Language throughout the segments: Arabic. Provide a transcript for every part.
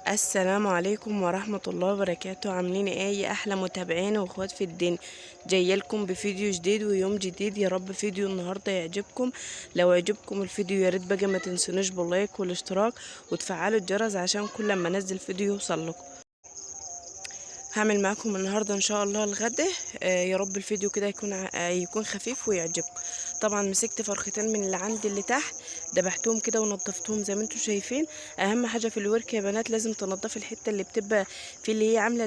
السلام عليكم ورحمة الله وبركاته. عاملين ايه يا احلى متابعين واخوات في الدنيا؟ جايه لكم بفيديو جديد ويوم جديد. يا رب فيديو النهارده يعجبكم. لو عجبكم الفيديو يا ريت بقى ما تنسونوش باللايك والاشتراك وتفعلوا الجرس عشان كل ما انزل فيديو يوصل لكم. هعمل معاكم النهارده ان شاء الله الغدا. يا رب الفيديو كده يكون خفيف ويعجبكم. طبعا مسكت فرختين من اللي عندي اللي تحت، دبحتهم كده ونضفتهم زي ما انتم شايفين. اهم حاجه في الورك يا بنات لازم تنضفي الحته اللي بتبقى في اللي هي عامله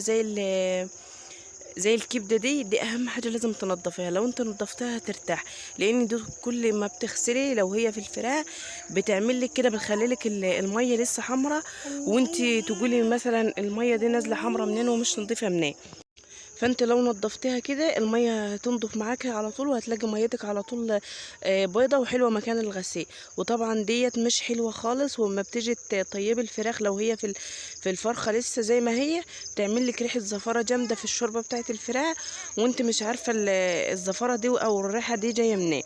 زي الكبده دي اهم حاجه لازم تنضفيها. لو انت نضفتها هترتاح، لان دي كل ما بتغسلي لو هي في الفراخ بتعمل لك كده، بتخلي لك الميه لسه حمراء، وانت تقولي مثلا الميه دي نازله حمراء منين ومش نضيفه منين. فانت لو نضفتيها كده الميه هتنضف معاكي على طول، وهتلاقي ميتك على طول بيضه وحلوه مكان الغسيل. وطبعا ديت مش حلوه خالص، وما بتيجي تطيبي الفراخ لو هي في الفرخه لسه زي ما هي بتعمل لك ريحه زفاره جامده في الشوربه بتاعه الفراخ، وانت مش عارفه الزفاره دي او الريحه دي جايه منين.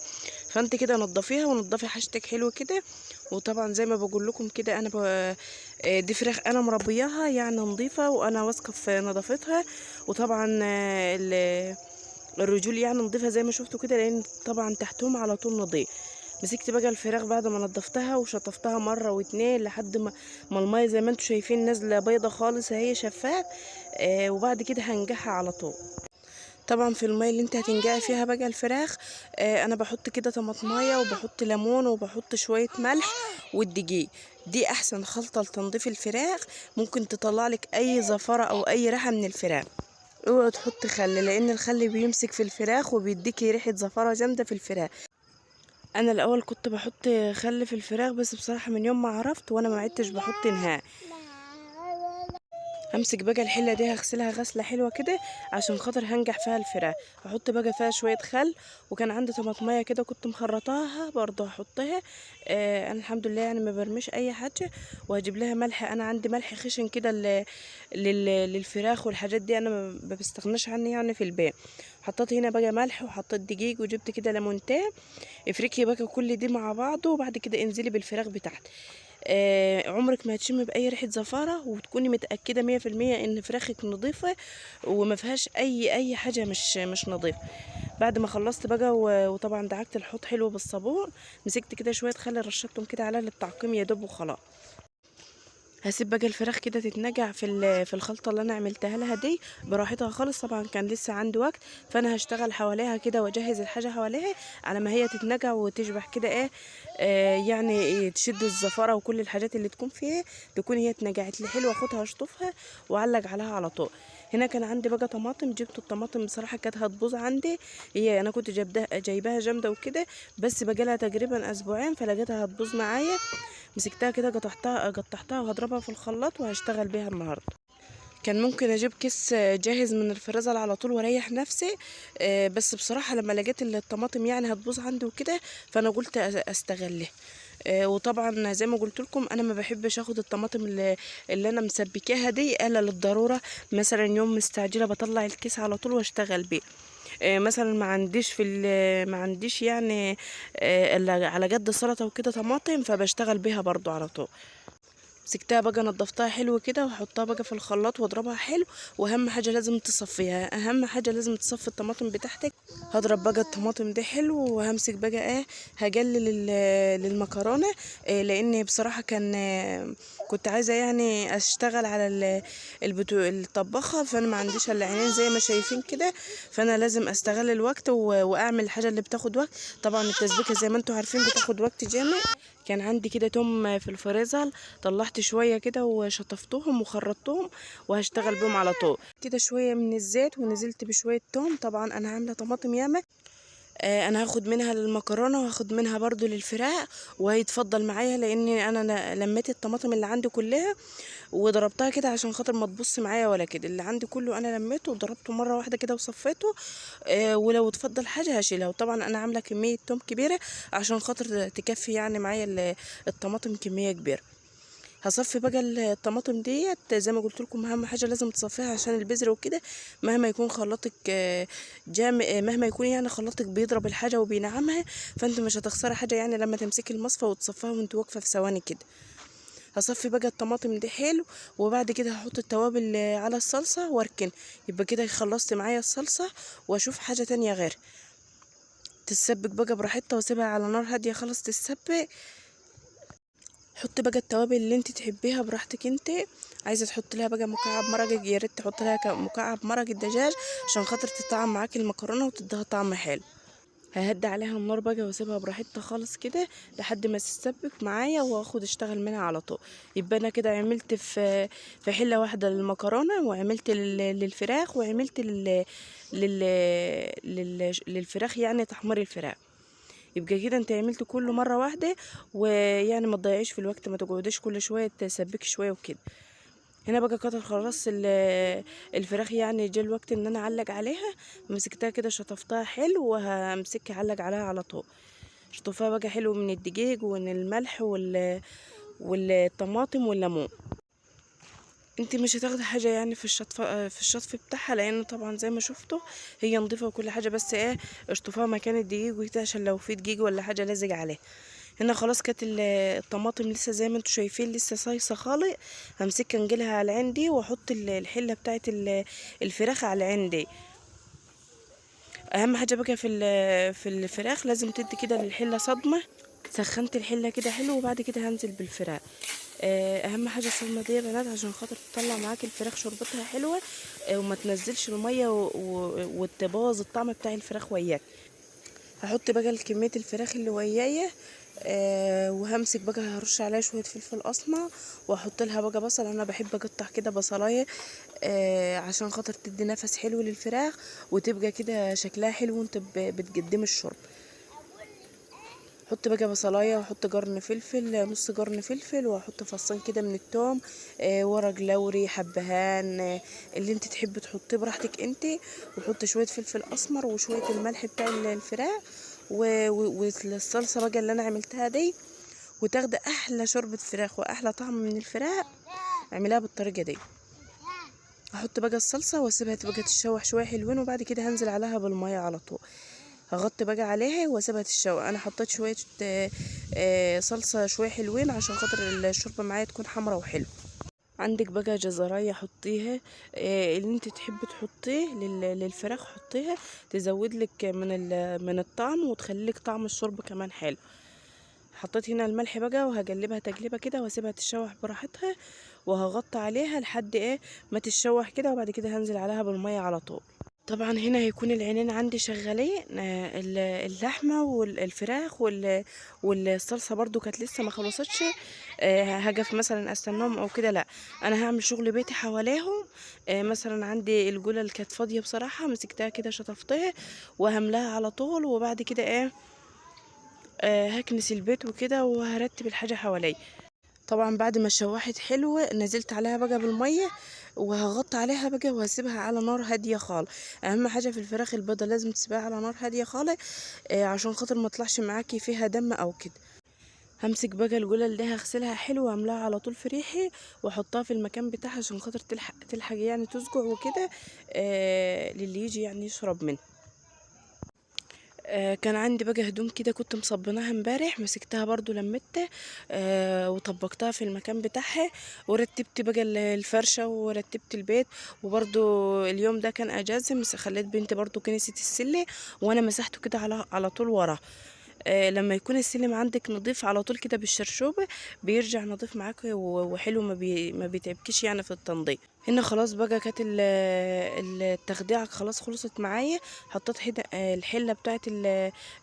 فانت كده نضفيها ونضفي حاجتك حلو كده. وطبعا زي ما بقول لكم كده انا دي فراخ انا مربياها يعني نظيفه، وانا واثقه في نظافتها. وطبعا الرجول يعني نضيفها زي ما شفتوا كده، لان طبعا تحتهم على طول نضيف. مسكت بقى الفراخ بعد ما نضفتها وشطفتها مره واتنين لحد ما الميه زي ما انتم شايفين نازله بيضه خالص اهي شفاف. وبعد كده هنجحها على طول. طبعا في الميه اللي انت هتنجعي فيها بقى الفراخ، انا بحط كده طماطمايه وبحط ليمون وبحط شويه ملح والدقيق. دي احسن خلطه لتنظيف الفراخ، ممكن تطلع لك اي زفره او اي ريحه من الفراخ. اوعوا تحط خل، لان الخل بيمسك في الفراخ وبيديكي ريحه زفاره جامده في الفراخ. انا الاول كنت بحط خل في الفراخ، بس بصراحه من يوم ما عرفت وانا ما عدتش بحط نهائي. همسك بقى الحله دي هغسلها غسله حلوه كده عشان خاطر هنجح فيها الفراخ. هحط بقى فيها شويه خل، وكان عندي طماطميه كده كنت مخرطاها برضه هحطها. انا الحمد لله يعني ما برميش اي حاجه. وهجيب لها ملح، انا عندي ملح خشن كده للفراخ والحاجات دي، انا ما بستغناش عنه يعني في البيت. حطيت هنا بقى ملح وحطيت دقيق وجبت كده ليمونتين. افركي بقى كل دي مع بعضه، وبعد كده انزلي بالفراخ بتاعتك. عمرك ما هتشمي باي ريحه زفاره، وتكوني متاكده 100% ان فراخك نظيفه وما فيهاش اي حاجه مش نظيفه. بعد ما خلصت بقى وطبعا دعكت الحوض حلو بالصابون، مسكت كده شويه خل رشتهم كده عليها للتعقيم يا دوب وخلاص. هسيب بقى الفراخ كده تتنجع في الخلطه اللي انا عملتها لها دي براحتها خالص. طبعا كان لسه عندي وقت، فانا هشتغل حواليها كده واجهز الحاجه حواليها على ما هي تتنجع وتشبح كده ايه. يعني تشد الزفاره وكل الحاجات اللي تكون فيها تكون هي اتنجعت لي حلوه. اخدها اشطفها واعلق عليها على طول. هنا كان عندي بقى طماطم، جبت الطماطم بصراحه كانت هتبوظ عندي. هي انا كنت جايباها جامده وكده، بس بقى لها تقريبا اسبوعين فلقيتها هتبوظ معايا. مسكتها كده قطعتها وهضربها في الخلاط وهشتغل بيها النهارده. كان ممكن اجيب كيس جاهز من الفريزر على طول واريح نفسي. بس بصراحه لما لقيت الطماطم يعني هتبوظ عندي وكده، فانا قلت استغلها. وطبعا زي ما قلت لكم انا ما بحبش اخد الطماطم اللي انا مسبكاها دي الا للضروره. مثلا يوم مستعجله بطلع الكيس على طول واشتغل بيه. مثلا ما عنديش يعني إلا على قد سلطه وكده طماطم، فبشتغل بيها برضو على طول. مسكتها بقى نضفتها حلو كده وهحطها بقى في الخلاط واضربها حلو. واهم حاجه لازم تصفيها، اهم حاجه لازم تصفي الطماطم بتاعتك. هضرب بقى الطماطم دي حلو، وهمسك بقى ايه هجلل للمكرونه. لان بصراحه كنت عايزه يعني اشتغل على الطباخه، فانا ما عنديش الا عينين زي ما شايفين كده. فانا لازم استغل الوقت واعمل الحاجه اللي بتاخد وقت. طبعا التسبيكه زي ما انتم عارفين بتاخد وقت جامد. كان عندي كده توم في الفريزر، طلعت شويه كده وشطفتهم وخرطتهم وهشتغل بيهم على طول. كده شويه من الزيت ونزلت بشويه توم. طبعا انا عامله طماطم ياما. انا هاخد منها للمكرونه وهاخد منها برضو للفراخ، وهيتفضل معايا لان انا لميت الطماطم اللي عندي كلها وضربتها كده عشان خاطر ما تبص معايا ولا كده. اللي عندي كله انا لميته وضربته مره واحده كده وصفيته. ولو تفضل حاجه هشيلها. وطبعا انا عامله كميه توم كبيره عشان خاطر تكفي يعني معايا الطماطم كميه كبيره. هصفي بقى الطماطم ديت زي ما قلت لكم، اهم حاجه لازم تصفيها عشان البذر وكده. مهما يكون خلاطك مهما يكون يعني خلاطك بيضرب الحاجه وبينعمها، فانت مش هتخسري حاجه يعني لما تمسكي المصفى وتصفيها وانت واقفه في ثواني كده. هصفي بقى الطماطم دي حلو، وبعد كده هحط التوابل على الصلصة واركن. يبقى كده خلصت معايا الصلصة، واشوف حاجة تانية غير تتسبك بقى براحتها، واسيبها على نار هادية خالص تتسبك. حطي بقى التوابل اللي انت تحبيها براحتك انت. عايزه تحط لها بقى مكعب مرق، يا ريت تحط لها مكعب مرق الدجاج عشان خاطر تطعم معاكي المكرونه وتديها طعم حلو. ههدي عليها النار بقى واسيبها براحتها خالص كده لحد ما تتسبك معايا، واخد اشتغل منها على طول. يبقى انا كده عملت في حله واحده للمكرونه، وعملت للفراخ، وعملت للفراخ يعني تحمير الفراخ. يبقى كده انت عملت كله مره واحده، ويعني ما تضيعيش في الوقت، ما تقعديش كل شويه تسبكي شويه وكده. هنا بقى كتر خلاص الفراخ، يعني جه الوقت ان انا اعلق عليها. مسكتها كده شطفتها حلو، وهمسكها اعلق عليها على طول. شطفها بقى حلو من الدقيق ومن الملح والطماطم والليمون. انت مش هتاخدي حاجه يعني في الشطف بتاعها، لان طبعا زي ما شفتوا هي نضيفه وكل حاجه، بس ايه، اشطفها مكان الدقيق وكده عشان لو في دقيق ولا حاجه لازق عليه. هنا خلاص كانت الطماطم لسه زي ما انتوا شايفين لسه صايصه خالص. همسكها انجلها على عندي، واحط الحله بتاعت الفراخ على عندي. اهم حاجه بقى في الفراخ لازم تدي كده للحله صدمه. سخنت الحله كده حلو، وبعد كده هنزل بالفراخ. اهم حاجه الصدمه دي يا بنات عشان خاطر تطلع معاكي الفراخ شربتها حلوه، وما تنزلش الميه وتبوظ الطعم بتاع الفراخ وياك. هحط بقى كميه الفراخ اللي ويايا. وهمسك بقى هرش عليها شويه فلفل اسمر، واحط لها بقى بصل. انا بحب اقطع كده بصلايه عشان خاطر تدي نفس حلو للفراخ، وتبقى كده شكلها حلو وانت بتقدمي الشرب. احط بقى بصلايه، واحط قرن فلفل، نص قرن فلفل، واحط فصين كده من التوم، ورق لوري، حبهان، اللي انت تحبي تحطيه براحتك انت. وحط شويه فلفل اسمر وشويه الملح بتاع الفراخ والصلصه بقى اللي انا عملتها دي، وتاخدي احلى شوربه فراخ واحلى طعم من الفراخ. اعمليها بالطريقه دي. احط بقى الصلصه واسيبها تبقى تتشوح شويه حلوين، وبعد كده هنزل عليها بالميه على طول. هغطي بقى عليها واسيبها تتشوح. انا حطيت شويه صلصه شويه حلوين عشان خاطر الشوربه معايا تكون حمرا وحلو. عندك بقى جزرايه حطيها، اللي انت تحبي تحطيه للفراخ حطيها، تزود لك من الطعم، وتخلي لك طعم الشوربه كمان حلو. حطيت هنا الملح بقى، وهقلبها تقليبه كده واسيبها تتشوح براحتها، وهغطي عليها لحد ايه ما تتشوح كده، وبعد كده هنزل عليها بالميه على طول. طبعا هنا هيكون العينين عندي شغالين، اللحمه والفراخ والصلصه برضو كانت لسه ما خلصتش. هقف مثلا استناهم او كده، لا، انا هعمل شغل بيتي حواليهم. مثلا عندي الجوله اللي كانت فاضيه بصراحه، مسكتها كده شطفتها وهملاها على طول، وبعد كده ايه، هكنس البيت وكده، وهرتب الحاجه حواليا. طبعا بعد ما شوحت حلوة نزلت عليها بقى بالمية، وهغطي عليها بقى وهسيبها على نار هادية خالص. اهم حاجة في الفراخ البيضة لازم تسيبها على نار هادية خالص، عشان خاطر ما طلعش معاكي فيها دم او كده. همسك بقى الجلال ده هغسلها حلو واملاها على طول في ريحي، واحطها في المكان بتاعها عشان خاطر تلحق يعني تسقع وكده، للي يجي يعني يشرب منها. كان عندي بقى هدوم كده كنت مصبناها امبارح، مسكتها برضو لمتها وطبقتها في المكان بتاعها، ورتبت بقى الفرشة ورتبت البيت. وبرضو اليوم ده كان اجازة، بس خليت بنتي برضو كنست السلة، وانا مسحته كده على طول ورا. لما يكون السلم عندك نضيف على طول كده بالشرشوبة، بيرجع نضيف معاك وحلو، ما بيتعبكيش يعني في التنظيف. هنا خلاص بقى كانت التخديعة خلاص خلصت معايا. حطيت هنا الحلة بتاعت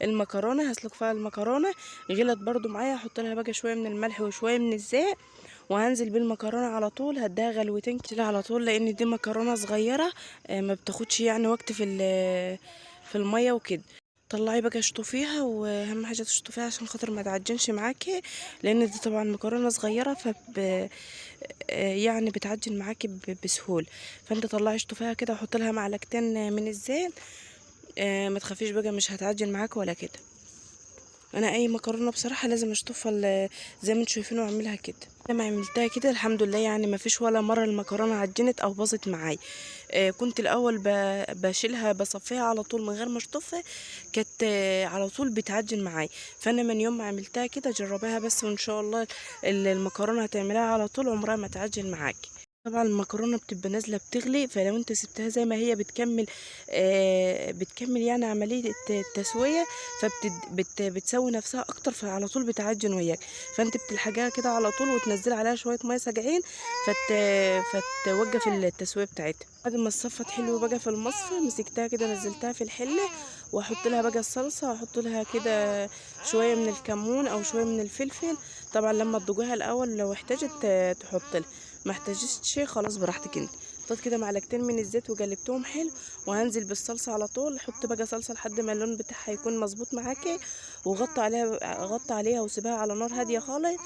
المكرونة، هسلق فيها المكرونة. غلت برضو معايا، احط لها بقى شوية من الملح وشوية من الزيت، وهنزل بالمكرونة على طول. هديها غلوتين كده على طول، لان دي مكرونة صغيرة، ما بتاخدش يعني وقت في المية وكده. طلعي بقى اشطفيها، واهم حاجه تشطفيها عشان خاطر ما تعجنش معاكي، لان دي طبعا مكرونه صغيره يعني بتعجن معاكي بسهوله. فانت طلعي اشطفيها كده، وحط لها معلقتين من الزيت. ما تخافيش بقى، مش هتعجن معاكي ولا كده. انا اي مكرونه بصراحه لازم اشطفها زي ما انتم شايفين واعملها كده. لما عملتها كده الحمد لله يعني ما فيش ولا مره المكرونه عجنت او باظت معايا. كنت الاول بشيلها بصفيها على طول من غير ما اشطفها، كانت على طول بتعجن معايا. فانا من يوم ما عملتها كده جربيها بس وان شاء الله المكرونه هتعملها على طول عمرها ما تعجن معاكي. طبعا المكرونه بتبقى نازله بتغلي، فلو انت سبتها زي ما هي بتكمل يعني عمليه التسويه، فبتسوي نفسها اكتر، فعلى طول بتعجن وياك. فانت بتلحقيها كده على طول وتنزل عليها شويه ميه ساقعين فتوقف التسويه بتاعتها. بعد ما اتصفت حلو بقى في المصفى، مسكتها كده نزلتها في الحله، واحط لها بقى الصلصه، واحط لها كده شويه من الكمون او شويه من الفلفل. طبعا لما تضجوها الاول لو احتاجت تحط لها، ما احتاجتش خلاص براحتك انت. حطيت كده معلقتين من الزيت وقلبتهم حلو، وهنزل بالصلصه على طول. حط بقى صلصه لحد ما اللون بتاعها يكون مظبوط معاكي، غطي عليها وسيبها على نار هاديه خالص.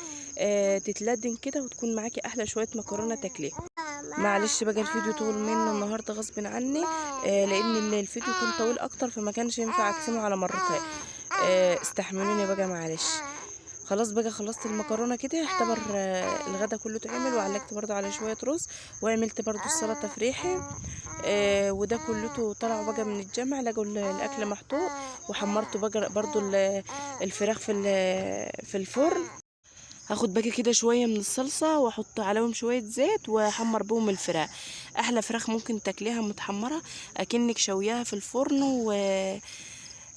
تتلدن كده وتكون معاكي احلى شويه مكرونه تاكليها. معلش بقى الفيديو طول منه النهارده غصب عني، لان الفيديو كان طويل اكتر فما كانش ينفع اقسمه على مرتين. استحملوني بقى معلش. خلاص بقى خلصت المكرونه كده، اعتبر الغدا كله اتعمل، وعلقت برضو على شويه رز، وعملت برضو السلطه فريحه. وده كلته طلعوا بقى من الجمع، لقوا الاكل محطوط، وحمرته بقى برضو الفراخ في الفرن. هاخد بقى كده شويه من الصلصه واحط عليهم شويه زيت واحمر بهم الفراخ. احلى فراخ ممكن تاكليها متحمره، اكنك شوياها في الفرن،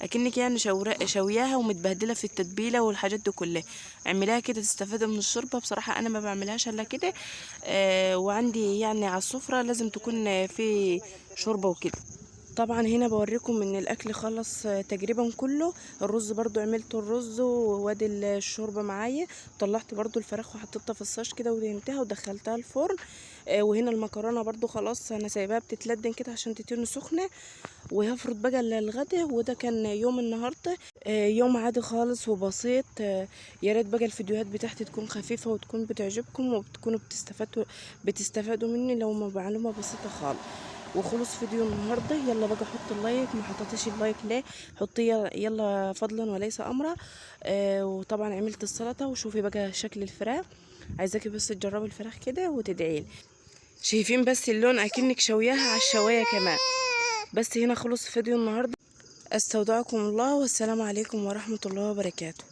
اكنك يعني شوياها ومتبهدله في التتبيله والحاجات دي كلها. اعمليها كده تستفادي من الشوربه. بصراحه انا ما بعملهاش الا كده، وعندي يعني على السفره لازم تكون في شوربه وكده. طبعا هنا بوريكم ان الاكل خلص تقريبا كله. الرز برضو عملت الرز وادي الشوربه معايا. طلعت برضو الفراخ وحطيتها في الصاج كده ودهنتها ودخلتها الفرن. وهنا المكرونه برضو خلاص انا سايباها بتتلدن كده عشان تتن سخنه، وهفرد بقى الغدا. وده كان يوم النهارده، يوم عادي خالص وبسيط. يا ريت بقى الفيديوهات بتاعتي تكون خفيفه وتكون بتعجبكم وبتكونوا بتستفادوا مني لو معلومه بسيطه خالص. وخلص فيديو النهارده. يلا بقى حط اللايك، ما حطيتش اللايك ليه؟ حطيه يلا فضلا وليس امرا. وطبعا عملت السلطه، وشوفي بقى شكل الفراخ. عايزاكي بس تجربي الفراخ كده وتدعيلي. شايفين بس اللون اكنك شوياها على الشوايه كمان. بس هنا خلص فيديو النهارده. استودعكم الله والسلام عليكم ورحمه الله وبركاته.